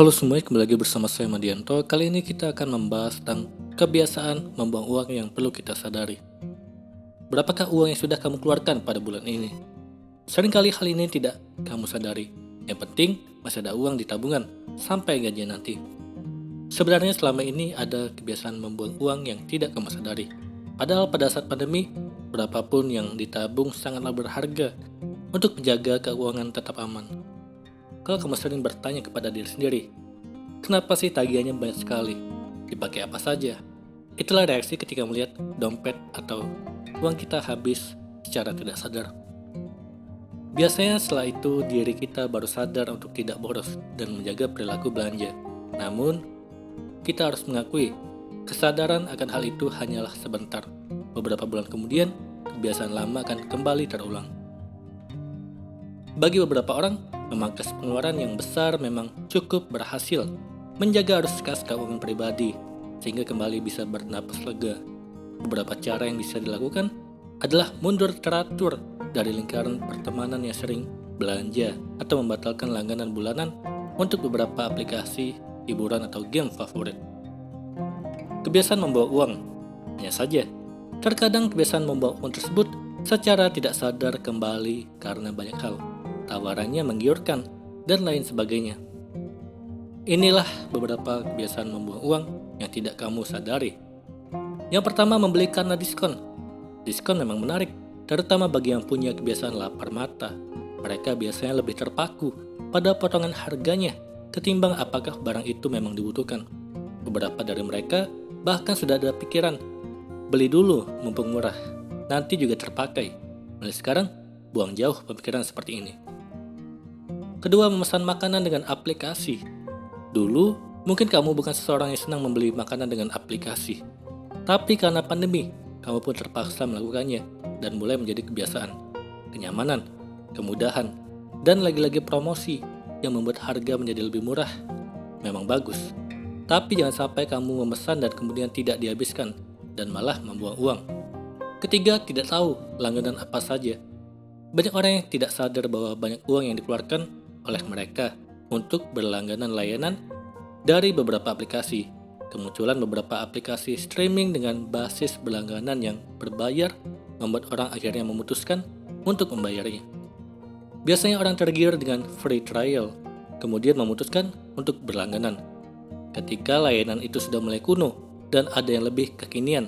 Halo semuanya, kembali lagi bersama saya Madianto. Kali ini kita akan membahas tentang kebiasaan membuang uang yang perlu kita sadari. Berapakah uang yang sudah kamu keluarkan pada bulan ini? Seringkali hal ini tidak kamu sadari. Yang penting masih ada uang di tabungan sampai gajian nanti. Sebenarnya selama ini ada kebiasaan membuang uang yang tidak kamu sadari. Padahal pada saat pandemi, berapapun yang ditabung sangatlah berharga untuk menjaga keuangan tetap aman. Kalau kamu sering bertanya kepada diri sendiri, kenapa sih tagihannya banyak sekali? Dipakai apa saja? Itulah reaksi ketika melihat dompet atau uang kita habis secara tidak sadar. Biasanya setelah itu diri kita baru sadar untuk tidak boros dan menjaga perilaku belanja. Namun, kita harus mengakui kesadaran akan hal itu hanyalah sebentar. Beberapa bulan kemudian, kebiasaan lama akan kembali terulang. Bagi beberapa orang, memangkas pengeluaran yang besar memang cukup berhasil menjaga arus kas keuangan pribadi sehingga kembali bisa bernapas lega. Beberapa cara yang bisa dilakukan adalah mundur teratur dari lingkaran pertemanan yang sering belanja atau membatalkan langganan bulanan untuk beberapa aplikasi hiburan atau game favorit. Kebiasaan membawa uang, hanya saja terkadang kebiasaan membawa uang tersebut secara tidak sadar kembali karena banyak hal. Tawarannya menggiurkan, dan lain sebagainya. Inilah beberapa kebiasaan membuang uang yang tidak kamu sadari. Yang pertama, membeli karena diskon. Diskon memang menarik, terutama bagi yang punya kebiasaan lapar mata. Mereka biasanya lebih terpaku pada potongan harganya ketimbang apakah barang itu memang dibutuhkan. Beberapa dari mereka bahkan sudah ada pikiran, beli dulu mumpung murah, nanti juga terpakai. Mulai sekarang, buang jauh pemikiran seperti ini. Kedua, memesan makanan dengan aplikasi. Dulu, mungkin kamu bukan seseorang yang senang membeli makanan dengan aplikasi. Tapi karena pandemi, kamu pun terpaksa melakukannya dan mulai menjadi kebiasaan. Kenyamanan, kemudahan, dan lagi-lagi promosi yang membuat harga menjadi lebih murah. Memang bagus. Tapi jangan sampai kamu memesan dan kemudian tidak dihabiskan dan malah membuang uang. Ketiga, tidak tahu langganan apa saja. Banyak orang yang tidak sadar bahwa banyak uang yang dikeluarkan oleh mereka untuk berlangganan layanan dari beberapa aplikasi. Kemunculan beberapa aplikasi streaming dengan basis berlangganan yang berbayar membuat orang akhirnya memutuskan untuk membayarnya. Biasanya orang tergiur dengan free trial, kemudian memutuskan untuk berlangganan. Ketika layanan itu sudah mulai kuno dan ada yang lebih kekinian,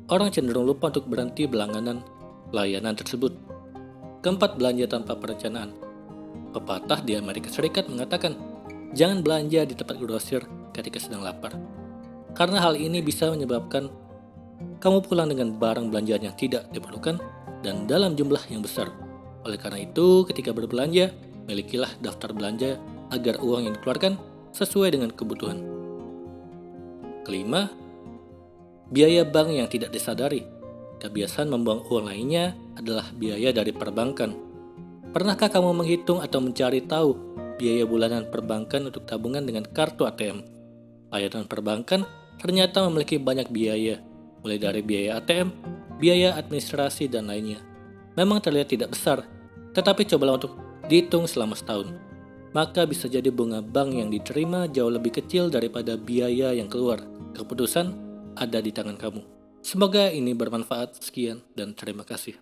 orang cenderung lupa untuk berhenti berlangganan layanan tersebut. Keempat, belanja tanpa perencanaan. Pepatah di Amerika Serikat mengatakan, jangan belanja di tempat grosir ketika sedang lapar. Karena hal ini bisa menyebabkan kamu pulang dengan barang belanjaan yang tidak diperlukan dan dalam jumlah yang besar. Oleh karena itu, ketika berbelanja, milikilah daftar belanja agar uang yang dikeluarkan sesuai dengan kebutuhan. Kelima, biaya bank yang tidak disadari. Kebiasaan membuang uang lainnya adalah biaya dari perbankan. Pernahkah kamu menghitung atau mencari tahu biaya bulanan perbankan untuk tabungan dengan kartu ATM? Layanan perbankan ternyata memiliki banyak biaya, mulai dari biaya ATM, biaya administrasi, dan lainnya. Memang terlihat tidak besar, tetapi cobalah untuk dihitung selama setahun. Maka bisa jadi bunga bank yang diterima jauh lebih kecil daripada biaya yang keluar. Keputusan ada di tangan kamu. Semoga ini bermanfaat. Sekian dan terima kasih.